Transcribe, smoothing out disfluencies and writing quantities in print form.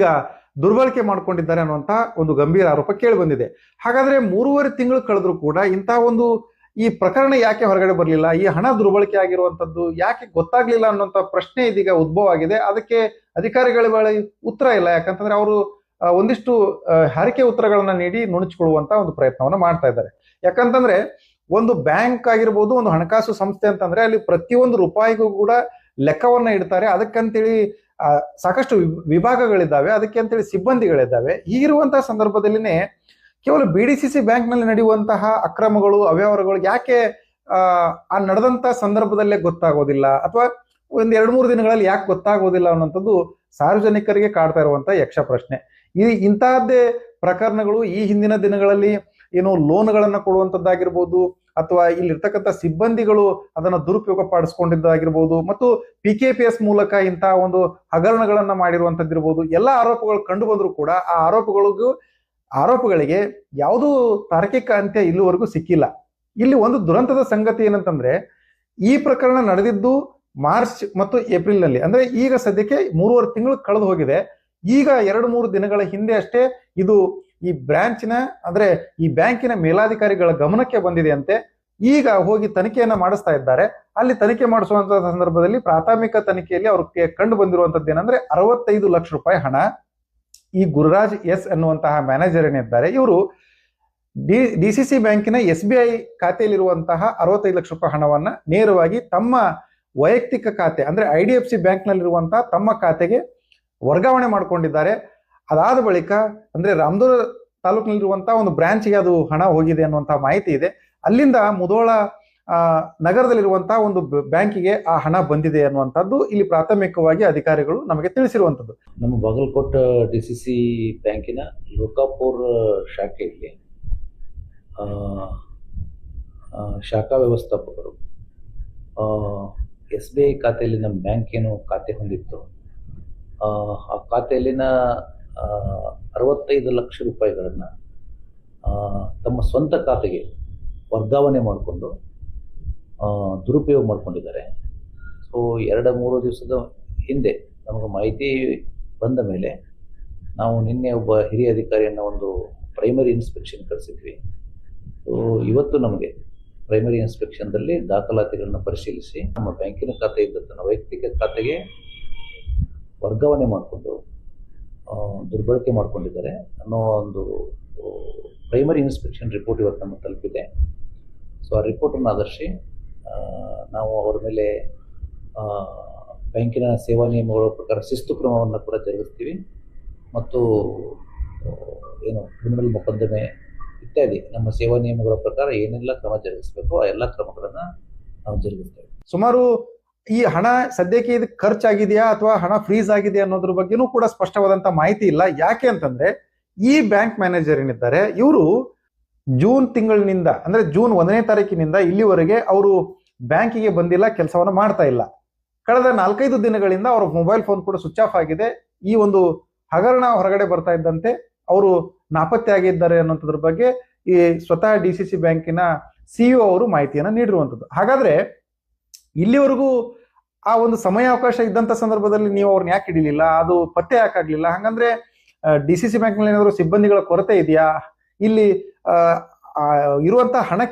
ಈಗ ದುರ್ಬಳಕೆ ಮಾಡ್ಕೊಂಡಿದ್ದಾರೆ ಅನ್ನುವಂತಹ ಒಂದು ಗಂಭೀರ ಆರೋಪ ಕೇಳಿ ಬಂದಿದೆ. ಹಾಗಾದ್ರೆ 3.5 ತಿಂಗಳು ಕಳೆದ್ರು ಕೂಡ ಇಂತಹ ಒಂದು ಈ ಪ್ರಕರಣ ಯಾಕೆ ಹೊರಗಡೆ ಬರಲಿಲ್ಲ, ಈ ಹಣ ದುರ್ಬಳಕೆ ಆಗಿರುವಂತದ್ದು ಯಾಕೆ ಗೊತ್ತಾಗ್ಲಿಲ್ಲ ಅನ್ನುವಂತ ಪ್ರಶ್ನೆ ಇದೀಗ ಉದ್ಭವ ಆಗಿದೆ. ಅದಕ್ಕೆ ಅಧಿಕಾರಿಗಳ ಬಳಿ ಉತ್ತರ ಇಲ್ಲ. ಯಾಕಂತಂದ್ರೆ ಅವರು ಒಂದಿಷ್ಟು ಹಾರಿಕೆ ಉತ್ತರಗಳನ್ನ ನೀಡಿ ನುಣುಚಿಕೊಳ್ಳುವಂತ ಒಂದು ಪ್ರಯತ್ನವನ್ನ ಮಾಡ್ತಾ ಇದ್ದಾರೆ. ಯಾಕಂತಂದ್ರೆ ಒಂದು ಬ್ಯಾಂಕ್ ಆಗಿರ್ಬೋದು, ಒಂದು ಹಣಕಾಸು ಸಂಸ್ಥೆ ಅಂತಂದ್ರೆ ಅಲ್ಲಿ ಪ್ರತಿಯೊಂದು ರೂಪಾಯಿಗೂ ಕೂಡ ಲೆಕ್ಕವನ್ನ ಇಡ್ತಾರೆ. ಅದಕ್ಕಂತೇಳಿ ಸಾಕಷ್ಟು ವಿಭಾಗಗಳಿದ್ದಾವೆ, ಅದಕ್ಕೆ ಅಂತೇಳಿ ಸಿಬ್ಬಂದಿಗಳಿದ್ದಾವೆ. ಹೀಗಿರುವಂತಹ ಸಂದರ್ಭದಲ್ಲಿನೇ ಕೇವಲ BDCC ಬ್ಯಾಂಕ್ ನಲ್ಲಿ ನಡೆಯುವಂತಹ ಅಕ್ರಮಗಳು, ಅವ್ಯವಹಾರಗಳು ಯಾಕೆ ಆ ನಡೆದಂತ ಸಂದರ್ಭದಲ್ಲೇ ಗೊತ್ತಾಗೋದಿಲ್ಲ, ಅಥವಾ ಒಂದ್ 2-3 ದಿನಗಳಲ್ಲಿ ಯಾಕೆ ಗೊತ್ತಾಗೋದಿಲ್ಲ ಅನ್ನೋಂಥದ್ದು ಸಾರ್ವಜನಿಕರಿಗೆ ಕಾಡ್ತಾ ಇರುವಂತಹ ಯಕ್ಷ ಪ್ರಶ್ನೆ. ಇಂತಹದ್ದೇ ಪ್ರಕರಣಗಳು ಈ ಹಿಂದಿನ ದಿನಗಳಲ್ಲಿ ಏನು ಲೋನ್ಗಳನ್ನ ಕೊಡುವಂತದ್ದಾಗಿರ್ಬೋದು, ಅಥವಾ ಇಲ್ಲಿರ್ತಕ್ಕಂಥ ಸಿಬ್ಬಂದಿಗಳು ಅದನ್ನ ದುರುಪಯೋಗ ಪಡಿಸ್ಕೊಂಡಿದ್ದಾಗಿರ್ಬೋದು, ಮತ್ತು PKPS ಮೂಲಕ ಇಂತಹ ಒಂದು ಹಗರಣಗಳನ್ನ ಮಾಡಿರುವಂತದ್ದಿರ್ಬೋದು, ಎಲ್ಲ ಆರೋಪಗಳು ಕಂಡು ಬಂದ್ರು ಕೂಡ ಆ ಆರೋಪಗಳಿಗೆ ಯಾವುದೂ ತಾರ್ಕಿಕ ಅಂತ್ಯ ಇಲ್ಲಿವರೆಗೂ ಸಿಕ್ಕಿಲ್ಲ. ಇಲ್ಲಿ ಒಂದು ದುರಂತದ ಸಂಗತಿ ಏನಂತಂದ್ರೆ, ಈ ಪ್ರಕರಣ ನಡೆದಿದ್ದು ಮಾರ್ಚ್ ಮತ್ತು ಏಪ್ರಿಲ್ ನಲ್ಲಿ, ಅಂದ್ರೆ ಈಗ ಸದ್ಯಕ್ಕೆ 3.5 ತಿಂಗಳು ಕಳೆದು ಹೋಗಿದೆ. ಈಗ 2-3 ದಿನಗಳ ಹಿಂದೆ ಅಷ್ಟೇ ಇದು ಈ ಬ್ರಾಂಚಿನ ಅಂದ್ರೆ ಈ ಬ್ಯಾಂಕಿನ ಮೇಲಾಧಿಕಾರಿಗಳ ಗಮನಕ್ಕೆ ಬಂದಿದೆ ಅಂತೆ. ಈಗ ಹೋಗಿ ತನಿಖೆಯನ್ನ ಮಾಡಿಸ್ತಾ ಇದ್ದಾರೆ. ಅಲ್ಲಿ ತನಿಖೆ ಮಾಡಿಸುವಂತ ಸಂದರ್ಭದಲ್ಲಿ ಪ್ರಾಥಮಿಕ ತನಿಖೆಯಲ್ಲಿ ಅವ್ರಿಗೆ ಕಂಡು ಬಂದಿರುವಂತದ್ದು ಏನಂದ್ರೆ 65 ಲಕ್ಷ ರೂಪಾಯಿ ಹಣ ಈ ಗುರುರಾಜ್ ಎಸ್ ಅನ್ನುವಂತಹ ಮ್ಯಾನೇಜರ್ ಏನಿದ್ದಾರೆ ಇವರು DCC ಬ್ಯಾಂಕಿನ SBI ಖಾತೆಯಲ್ಲಿರುವಂತಹ 65 ಲಕ್ಷ ರೂಪಾಯಿ ಹಣವನ್ನ ನೇರವಾಗಿ ತಮ್ಮ ವೈಯಕ್ತಿಕ ಖಾತೆ ಅಂದ್ರೆ IDFC ಬ್ಯಾಂಕ್ ನಲ್ಲಿರುವಂತಹ ತಮ್ಮ ಖಾತೆಗೆ ವರ್ಗಾವಣೆ ಮಾಡ್ಕೊಂಡಿದ್ದಾರೆ. ಅದಾದ ಬಳಿಕ ಅಂದ್ರೆ ರಾಮದುರ್ಗ ತಾಲೂಕಿನಲ್ಲಿರುವಂತಹ ಒಂದು ಬ್ರಾಂಚ್ಗೆ ಅದು ಹಣ ಹೋಗಿದೆ ಅನ್ನುವಂತಹ ಮಾಹಿತಿ ಇದೆ. ಅಲ್ಲಿಂದ ಮುಧೋಳ ನಗರದಲ್ಲಿರುವಂತಹ ಒಂದು ಬ್ಯಾಂಕಿಗೆ ಆ ಹಣ ಬಂದಿದೆ ಅನ್ನುವಂಥದ್ದು ಇಲ್ಲಿ ಪ್ರಾಥಮಿಕವಾಗಿ ಅಧಿಕಾರಿಗಳು ನಮಗೆ ತಿಳಿಸಿರುವಂಥದ್ದು. ನಮ್ಮ ಬಾಗಲಕೋಟ DCC ಬ್ಯಾಂಕಿನ ಲೋಕಾಪುರ್ ಶಾಖೆಯಲ್ಲಿ ಶಾಖಾ ವ್ಯವಸ್ಥಾಪಕರು SBI ಖಾತೆಯಲ್ಲಿ ನಮ್ಮ ಬ್ಯಾಂಕ್ ಏನು ಖಾತೆ ಹೊಂದಿತ್ತು ಆ ಖಾತೆಯಲ್ಲಿನ 65 ಲಕ್ಷ ರೂಪಾಯಿಗಳನ್ನು ತಮ್ಮ ಸ್ವಂತ ಖಾತೆಗೆ ವರ್ಗಾವಣೆ ಮಾಡಿಕೊಂಡು ದುರುಪಯೋಗ ಮಾಡ್ಕೊಂಡಿದ್ದಾರೆ. ಸೊ 2-3 ದಿವಸದ ಹಿಂದೆ ನಮಗೆ ಮಾಹಿತಿ ಬಂದ ಮೇಲೆ ನಾವು ನಿನ್ನೆ ಒಬ್ಬ ಹಿರಿಯ ಅಧಿಕಾರಿಯನ್ನು ಒಂದು ಪ್ರೈಮರಿ ಇನ್ಸ್ಪೆಕ್ಷನ್ ಕಳಿಸಿದ್ವಿ. ಸೊ ಇವತ್ತು ನಮಗೆ ಪ್ರೈಮರಿ ಇನ್ಸ್ಪೆಕ್ಷನ್ದಲ್ಲಿ ದಾಖಲಾತಿಗಳನ್ನ ಪರಿಶೀಲಿಸಿ ನಮ್ಮ ಬ್ಯಾಂಕಿನ ಖಾತೆ ಇದ್ದದ್ದನ್ನು ವೈಯಕ್ತಿಕ ಖಾತೆಗೆ ವರ್ಗಾವಣೆ ಮಾಡಿಕೊಂಡು ದುರ್ಬಳಕೆ ಮಾಡ್ಕೊಂಡಿದ್ದಾರೆ ಅನ್ನೋ ಒಂದು ಪ್ರೈಮರಿ ಇನ್ಸ್ಪೆಕ್ಷನ್ ರಿಪೋರ್ಟ್ ಇವತ್ತು ನಮಗೆ ತಲುಪಿದೆ. ಸೊ ಆ ರಿಪೋರ್ಟನ್ನು ಆಧರಿಸಿ ನಾವು ಅವರ ಮೇಲೆ ಬ್ಯಾಂಕಿನ ಸೇವಾ ನಿಯಮಗಳ ಪ್ರಕಾರ ಶಿಸ್ತು ಕ್ರಮವನ್ನು ಕೂಡ ಜರುಗಿಸ್ತೀವಿ, ಮತ್ತು ಏನು ಕ್ರಿಮಿನಲ್ ಮೊಕದ್ದಮೆ ಇತ್ಯಾದಿ ನಮ್ಮ ಸೇವಾ ನಿಯಮಗಳ ಪ್ರಕಾರ ಏನೆಲ್ಲ ಕ್ರಮ ಜರುಗಿಸಬೇಕು ಆ ಎಲ್ಲ ಕ್ರಮಗಳನ್ನು ನಾವು ಜರುಗಿಸ್ತೇವೆ. ಸುಮಾರು ಈ ಹಣ ಸದ್ಯಕ್ಕೆ ಇದು ಖರ್ಚಾಗಿದೆಯಾ ಅಥವಾ ಹಣ ಫ್ರೀಸ್ ಆಗಿದೆಯಾ ಅನ್ನೋದ್ರ ಬಗ್ಗೆನೂ ಕೂಡ ಸ್ಪಷ್ಟವಾದಂತ ಮಾಹಿತಿ ಇಲ್ಲ. ಯಾಕೆ ಅಂತಂದ್ರೆ ಈ ಬ್ಯಾಂಕ್ ಮ್ಯಾನೇಜರ್ ಏನಿದ್ದಾರೆ ಇವರು ಜೂನ್ ತಿಂಗಳಿನಿಂದ ಅಂದ್ರೆ ಜೂನ್ 1ನೇ ತಾರೀಕಿನಿಂದ ಇಲ್ಲಿವರೆಗೆ ಅವರು ಬ್ಯಾಂಕಿಗೆ ಬಂದಿಲ್ಲ, ಕೆಲಸವನ್ನ ಮಾಡ್ತಾ ಇಲ್ಲ. ಕಳೆದ 4-5 ದಿನಗಳಿಂದ ಅವರ ಮೊಬೈಲ್ ಫೋನ್ ಕೂಡ ಸ್ವಿಚ್ ಆಫ್ ಆಗಿದೆ. ಈ ಒಂದು ಹಗರಣ ಹೊರಗಡೆ ಬರ್ತಾ ಇದ್ದಂತೆ ಅವರು ನಾಪತ್ತೆ ಆಗಿದ್ದಾರೆ ಅನ್ನೋದ್ರ ಬಗ್ಗೆ ಈ ಸ್ವತಃ DCC ಬ್ಯಾಂಕಿನ CEO ಅವರು ಮಾಹಿತಿಯನ್ನ ನೀಡಿರುವಂತದ್ದು. ಹಾಗಾದ್ರೆ ಇಲ್ಲಿವರೆಗೂ ಆ ಒಂದು ಸಮಯಾವಕಾಶ ಇದ್ದಂತ ಸಂದರ್ಭದಲ್ಲಿ ನೀವು ಅವ್ರನ್ನ ಯಾಕೆ ಹಿಡಿಲಿಲ್ಲ, ಅದು ಪತ್ತೆ ಯಾಕಾಗ್ಲಿಲ್ಲ? ಹಂಗಂದ್ರೆ DCC ಬ್ಯಾಂಕ್ ನಲ್ಲಿ ಏನಾದ್ರು ಸಿಬ್ಬಂದಿಗಳ ಕೊರತೆ ಇದೆಯಾ? ಇಲ್ಲಿ ಇರುವಂತಹ ಹಣ